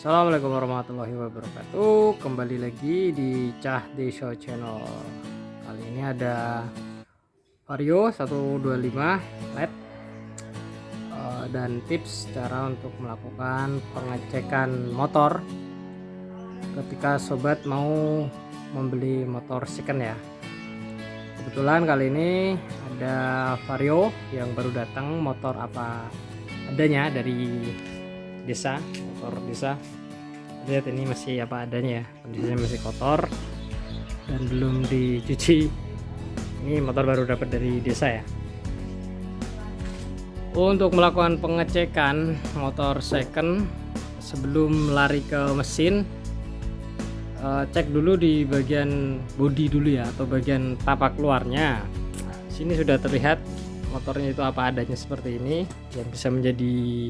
Assalamualaikum warahmatullahi wabarakatuh. Kembali lagi di Cah Deso Channel. Kali ini ada Vario 125 LED dan tips cara untuk melakukan pengecekan motor ketika sobat mau membeli motor second ya. Kebetulan kali ini ada Vario yang baru datang, motor apa adanya dari desa, motor desa. Lihat ini masih apa adanya ya, kondisinya masih kotor dan belum dicuci. Ini motor baru dapat dari desa ya. Untuk melakukan pengecekan motor second sebelum lari ke mesin, cek dulu di bagian bodi dulu ya, atau bagian tapak luarnya. Sini sudah terlihat motornya itu apa adanya seperti ini, yang bisa menjadi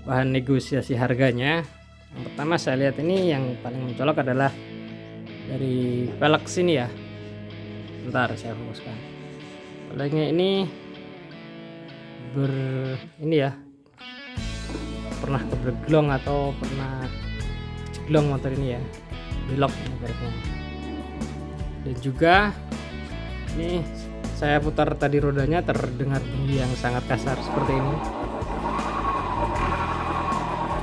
bahan negosiasi harganya. Yang pertama saya lihat ini yang paling mencolok adalah dari pelek sini ya. Bentar saya fokuskan. Peleknya ini ini ya, pernah kebergelong atau pernah ceglong motor ini ya, belok peleknya. Dan juga ini saya putar tadi rodanya, terdengar bunyi yang sangat kasar seperti ini.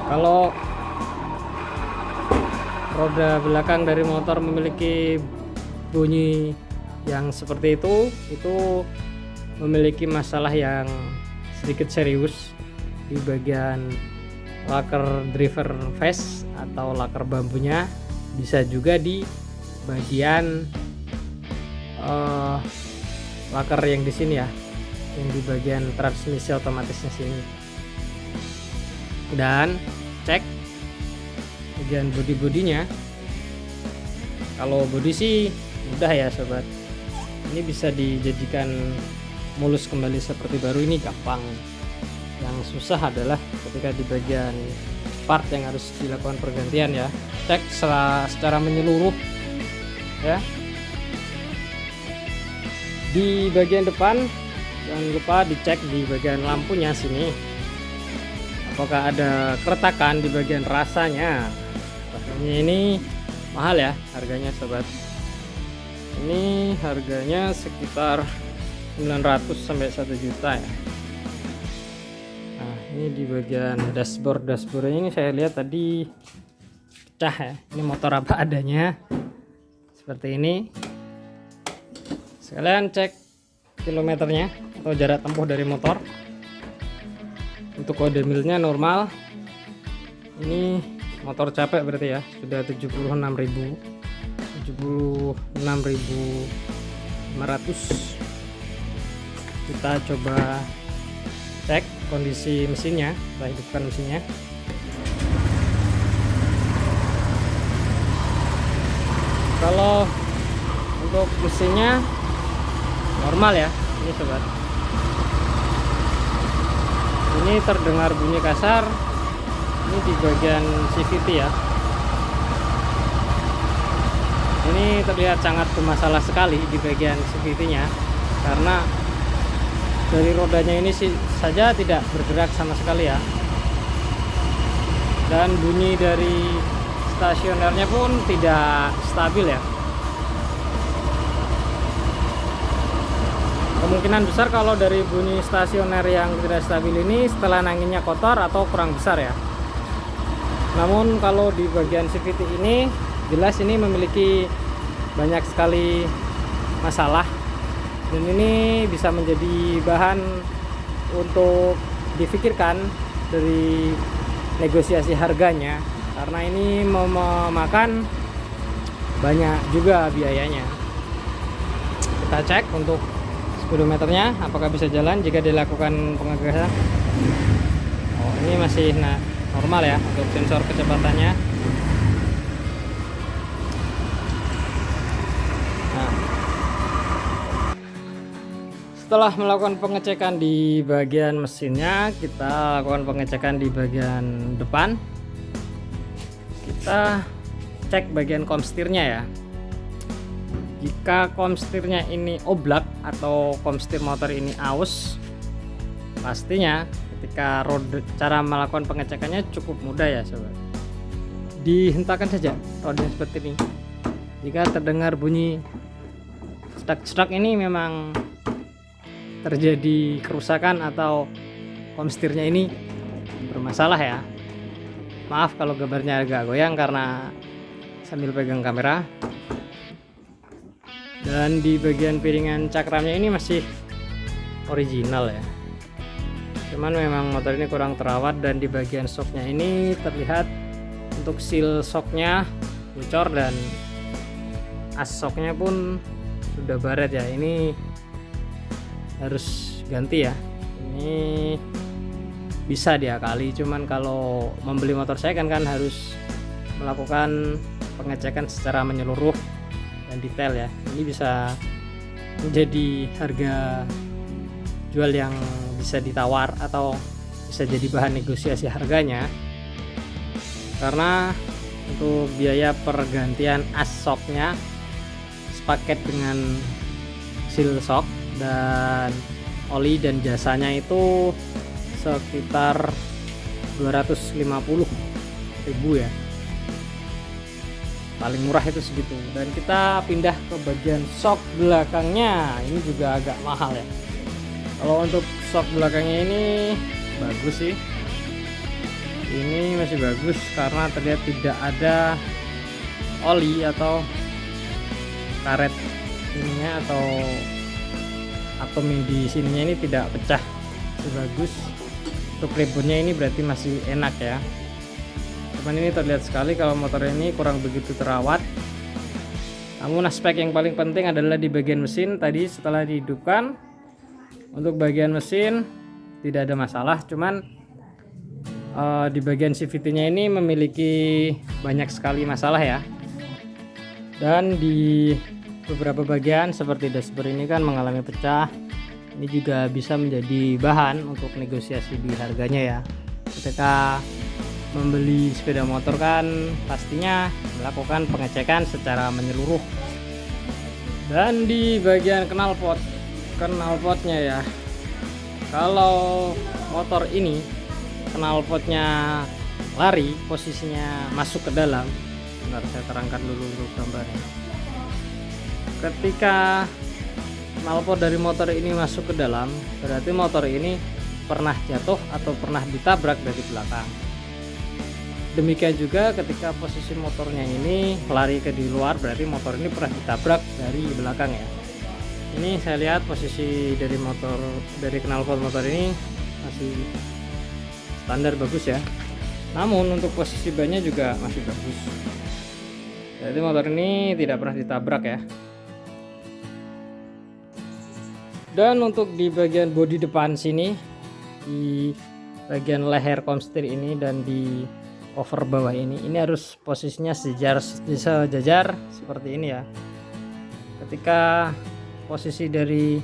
Kalau roda belakang dari motor memiliki bunyi yang seperti itu memiliki masalah yang sedikit serius di bagian laker driver face atau laker bambunya, bisa juga di bagian laker yang di sini ya, yang di bagian transmisi otomatisnya sini. Dan cek bagian bodi-bodinya. Kalau bodi sih mudah ya sobat, ini bisa dijadikan mulus kembali seperti baru, ini gampang. Yang susah adalah ketika di bagian part yang harus dilakukan pergantian ya. Cek secara menyeluruh ya. Di bagian depan jangan lupa dicek di bagian lampunya sini, apakah ada keretakan di bagian rasanya. Rasanya ini mahal ya harganya sobat. Ini harganya sekitar 900 sampai 1 juta ya. Nah, ini di bagian dashboardnya ini saya lihat tadi pecah ya. Ini motor apa adanya seperti ini. Sekalian cek kilometernya atau jarak tempuh dari motor. Untuk kode milnya normal. Ini motor capek berarti ya, sudah 76.500. Kita coba cek kondisi mesinnya, kita hidupkan mesinnya. Kalau untuk mesinnya normal ya, ini sobat. Ini terdengar bunyi kasar, ini di bagian CVT ya. Ini terlihat sangat bermasalah sekali di bagian CVT nya, karena dari rodanya ini saja tidak bergerak sama sekali ya. Dan bunyi dari stasionernya pun tidak stabil ya. Kemungkinan besar kalau dari bunyi stasioner yang tidak stabil ini setelah anginnya kotor atau kurang besar ya. Namun kalau di bagian CVT ini jelas ini memiliki banyak sekali masalah, dan ini bisa menjadi bahan untuk difikirkan dari negosiasi harganya, karena ini memakan banyak juga biayanya. Kita cek untuk speedometernya apakah bisa jalan jika dilakukan pengegasan. Oh, ini masih normal ya untuk sensor kecepatannya. Nah, setelah melakukan pengecekan di bagian mesinnya, kita lakukan pengecekan di bagian depan. Kita cek bagian komstirnya ya. Jika komstirnya ini oblak atau komstir motor ini aus, pastinya ketika cara melakukan pengecekannya cukup mudah ya sobat. dihentakkan saja rodanya seperti ini. Jika terdengar bunyi cetak-cetak, ini memang terjadi kerusakan atau komstirnya ini bermasalah ya. Maaf kalau gambarnya agak goyang karena sambil pegang kamera. Dan di bagian piringan cakramnya ini masih original ya, cuman memang motor ini kurang terawat. Dan di bagian shocknya ini terlihat untuk seal shocknya bocor dan as shocknya pun sudah baret ya. Ini harus ganti ya, ini bisa diakali. Cuman kalau membeli motor second kan harus melakukan pengecekan secara menyeluruh dan detail ya. Ini bisa menjadi harga jual yang bisa ditawar atau bisa jadi bahan negosiasi harganya, karena untuk biaya pergantian as shocknya sepaket dengan seal shock dan oli dan jasanya itu sekitar 250.000 ya, paling murah itu segitu. Dan kita pindah ke bagian shock belakangnya, ini juga agak mahal ya. Kalau untuk shock belakangnya ini bagus sih, ini masih bagus karena terlihat tidak ada oli atau karet ininya atau atom yang di sininya ini tidak pecah, masih bagus. Untuk ributnya ini berarti masih enak ya. Cuman ini terlihat sekali kalau motor ini kurang begitu terawat. Namun aspek yang paling penting adalah di bagian mesin. Tadi setelah dihidupkan, untuk bagian mesin tidak ada masalah, cuman di bagian CVT-nya ini memiliki banyak sekali masalah ya. Dan di beberapa bagian seperti dashboard ini kan mengalami pecah. Ini juga bisa menjadi bahan untuk negosiasi di harganya ya. Ketika membeli sepeda motor kan pastinya melakukan pengecekan secara menyeluruh. Dan di bagian knalpotnya ya, kalau motor ini knalpotnya lari, posisinya masuk ke dalam. Bentar, saya terangkan dulu gambarnya. Ketika knalpot dari motor ini masuk ke dalam, berarti motor ini pernah jatuh atau pernah ditabrak dari belakang. Demikian juga ketika posisi motornya ini lari ke di luar, berarti motor ini pernah ditabrak dari belakang ya. Ini saya lihat posisi dari knalpot motor ini masih standar bagus ya. Namun untuk posisi bannya juga masih bagus. Jadi motor ini tidak pernah ditabrak ya. Dan untuk di bagian bodi depan sini, di bagian leher komstir ini dan di cover bawah ini harus posisinya sejajar seperti ini ya. Ketika posisi dari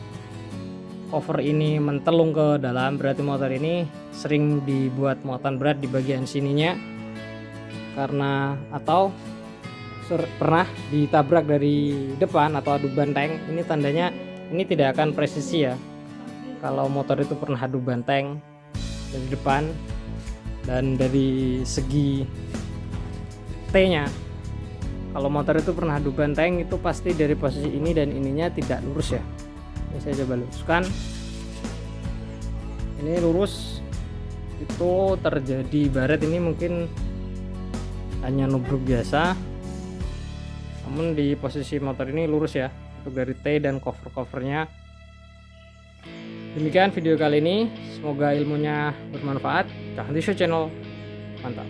cover ini mentelung ke dalam, berarti motor ini sering dibuat muatan berat di bagian sininya karena atau pernah ditabrak dari depan atau adu banteng. Ini tandanya ini tidak akan presisi ya. Kalau motor itu pernah adu banteng dari depan dan dari segi T-nya, kalau motor itu pernah adu banteng itu pasti dari posisi ini dan ininya tidak lurus ya. Ini saya coba luruskan. Ini lurus, itu terjadi baret. Ini mungkin hanya nubruk biasa, namun di posisi motor ini lurus ya, untuk dari T dan covernya. Demikian video kali ini, semoga ilmunya bermanfaat. Cahdiso Channel, mantap.